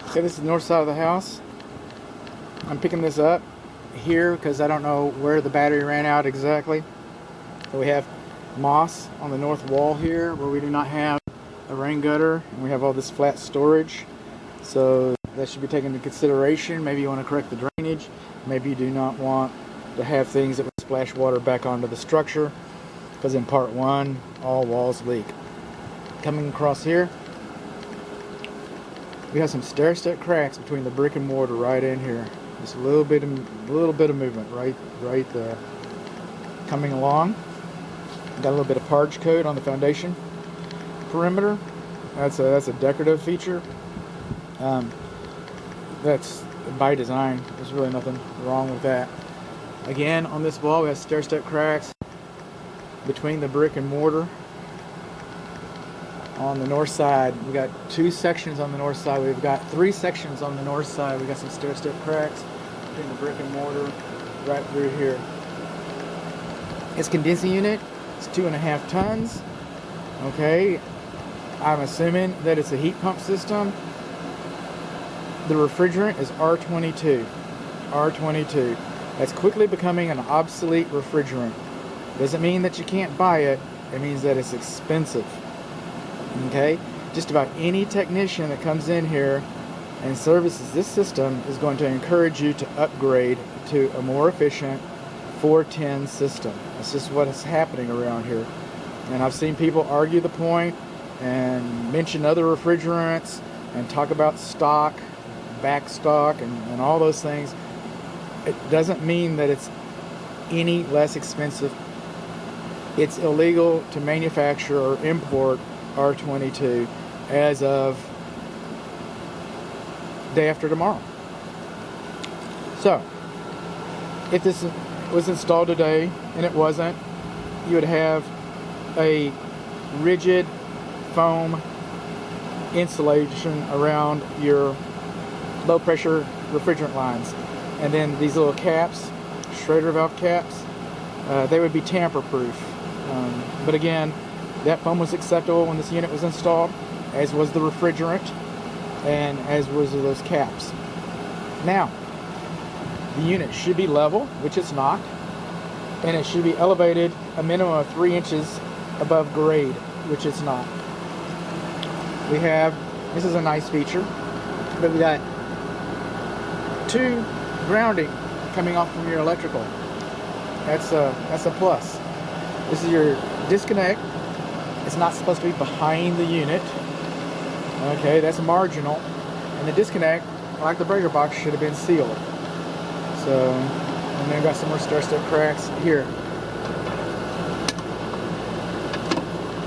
Okay, this is the north side of the house. I'm picking this up here because I don't know where the battery ran out exactly. So we have moss on the north wall here where we do not have a rain gutter, and we have all this flat storage. So that should be taken into consideration. Maybe you want to correct the drainage. Maybe you do not want to have things that would splash water back onto the structure, because in part 1 all walls leak. Coming across here, we have some stair-step cracks between the brick and mortar right in here. Just a little bit of movement right there. Coming along, got a little bit of parge coat on the foundation perimeter. That's a decorative feature. That's by design. There's really nothing wrong with that. Again, on this wall we have stair-step cracks between the brick and mortar. On the north side, we got 2 sections on the north side. We've got 3 sections on the north side. We got some stair-step cracks between the brick and mortar right through here. It's condensing unit. It's 2.5 tons. Okay, I'm assuming that it's a heat pump system. The refrigerant is R22. R22. That's quickly becoming an obsolete refrigerant. Doesn't mean that you can't buy it. It means that it's expensive. Okay, just about any technician that comes in here and services this system is going to encourage you to upgrade to a more efficient 410 system. That's just what is happening around here. And I've seen people argue the point and mention other refrigerants and talk about stock, back stock, and all those things. It doesn't mean that it's any less expensive. It's illegal to manufacture or import R22 as of day after tomorrow. So, if this was installed today and it wasn't, you would have a rigid foam insulation around your low pressure refrigerant lines, and then these little caps, Schrader valve caps, they would be tamper proof. But again, that foam was acceptable when this unit was installed, as was the refrigerant, and as was those caps. Now, the unit should be level, which it's not, and it should be elevated a minimum of 3 inches above grade, which it's not. We have, this is a nice feature, but we got 2 grounding coming off from your electrical. That's a plus. This is your disconnect. It's not supposed to be behind the unit. Okay, that's marginal. And the disconnect, like the breaker box, should have been sealed. So, and then I've got some more stair-step cracks here.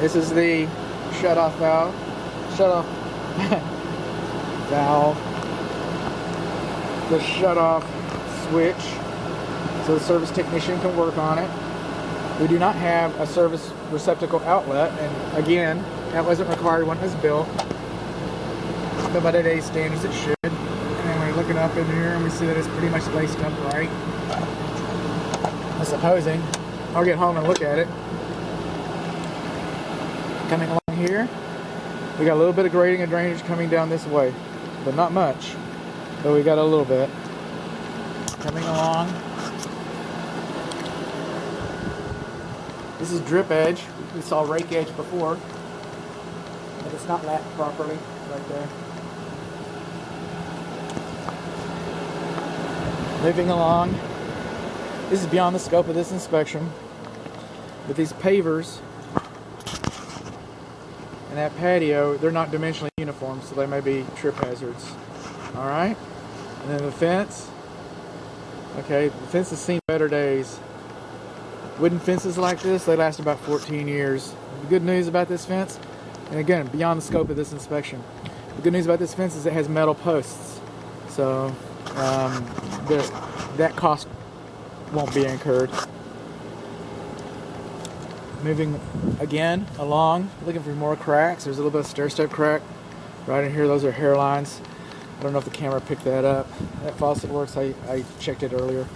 This is the shut-off valve. Shut-off valve. The shut-off switch, so the service technician can work on it. We do not have a service receptacle outlet, and again, that wasn't required when it was built, but by today's standards it should. And we're looking up in here and we see that it's pretty much laced up right. I'm supposing. I'll get home and look at it. Coming along here, we got a little bit of grading and drainage coming down this way, but not much, but we got a little bit. Coming along, this is drip edge. We saw rake edge before, but it's not lapped properly right there. Moving along, this is beyond the scope of this inspection, but these pavers and that patio, they're not dimensionally uniform, so they may be trip hazards. Alright, and then the fence. Okay, the fence has seen better days. Wooden fences like this, they last about 14 years. The good news about this fence, and again, beyond the scope of this inspection, the good news about this fence is it has metal posts. So, that cost won't be incurred. Moving again along, looking for more cracks. There's a little bit of stair-step crack right in here. Those are hairlines. I don't know if the camera picked that up. That faucet works. I checked it earlier.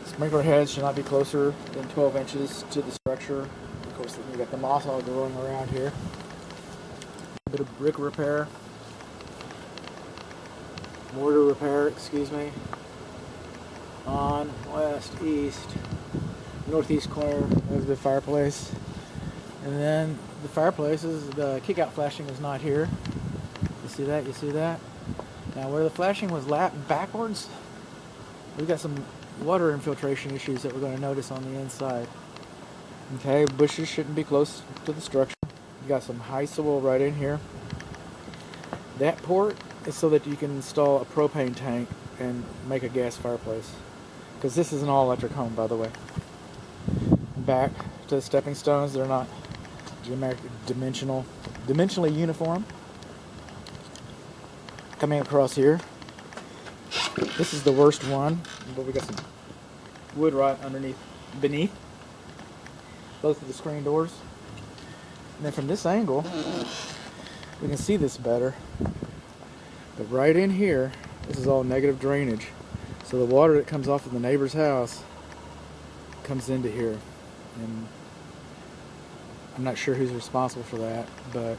Sprinkler heads should not be closer than 12 inches to the structure. Of course, you got the moss all growing around here. A bit of brick repair. mortar repair, excuse me, on west, east, northeast corner of the fireplace. And then the fireplace is, the kick-out flashing is not here. You see that? You see that? Now where the flashing was backwards, we've got some water infiltration issues that we're going to notice on the inside. Okay, bushes shouldn't be close to the structure. You got some high soil right in here. That port is so that you can install a propane tank and make a gas fireplace. Because this is an all-electric home, by the way. Back to the stepping stones, they're not dimensionally uniform. Coming across here, this is the worst one, but we got some wood rot beneath both of the screen doors. And then from this angle, we can see this better. But right in here, this is all negative drainage. So the water that comes off of the neighbor's house comes into here. And I'm not sure who's responsible for that, but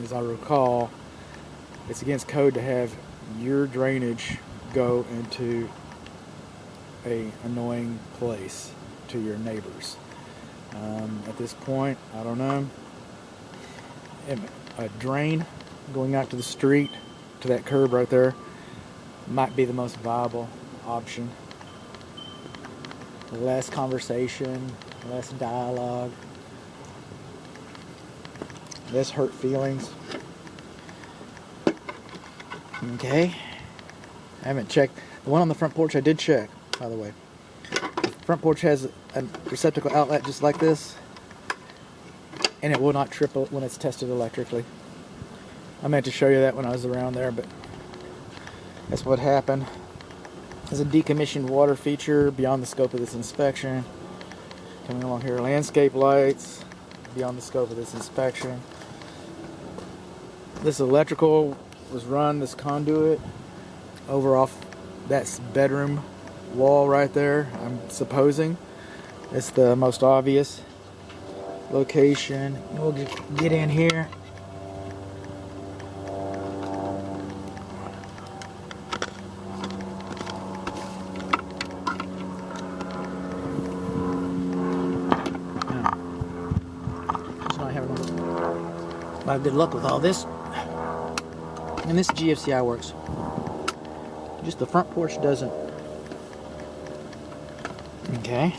as I recall, it's against code to have your drainage go into a annoying place to your neighbors. At this point, I don't know. A drain going out to the street, to that curb right there, might be the most viable option. Less conversation, less dialogue, less hurt feelings. Okay, I haven't checked. The one on the front porch I did check, by the way. The front porch has a receptacle outlet just like this, and it will not trip when it's tested electrically. I meant to show you that when I was around there, but that's what happened. There's a decommissioned water feature beyond the scope of this inspection. Coming along here, landscape lights beyond the scope of this inspection. This electrical was run, this conduit, over off that bedroom wall right there, I'm supposing. It's the most obvious location. We'll get in here. I have good luck with all this. And this GFCI works. Just the front porch doesn't. Okay.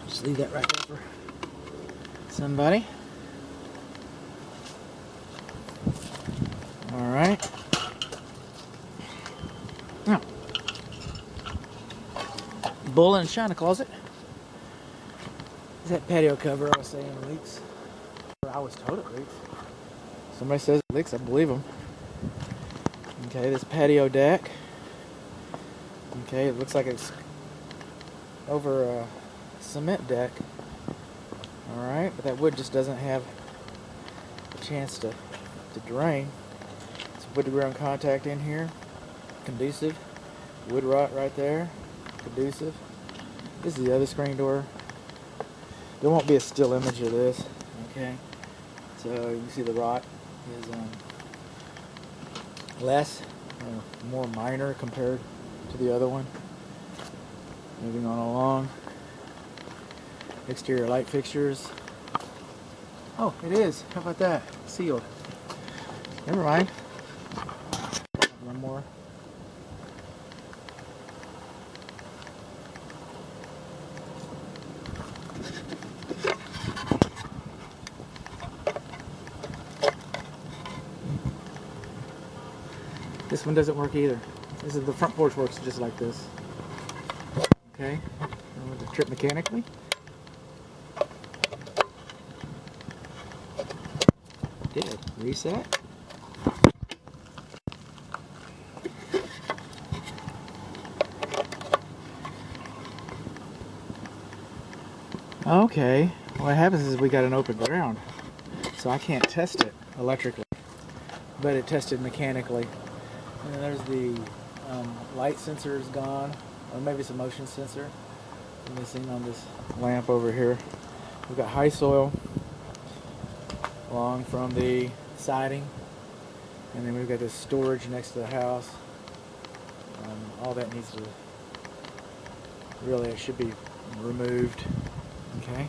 Just leave that right there for somebody. Alright. Now, bull in a china closet. Is that patio cover I was saying leaks? I was told it leaks. Somebody says it leaks, I believe them. Okay, this patio deck. Okay, it looks like it's over a cement deck. Alright, but that wood just doesn't have a chance to drain. It's wood to ground contact in here. Conducive. Wood rot right there. Conducive. This is the other screen door. There won't be a still image of this. Okay. So you can see the rot is less, more minor compared to the other one. Moving on along. Exterior light fixtures. Oh, it is. How about that? Sealed. Never mind. One more. This one doesn't work either. This is the front porch works just like this. Okay, I'm going to trip mechanically. Did reset. Okay, what happens is we got an open ground, so I can't test it electrically, but it tested mechanically. And there's the light sensor is gone, or maybe it's a motion sensor. Missing on this lamp over here. We've got high soil along from the siding, and then we've got this storage next to the house. All that needs to really, it should be removed. Okay.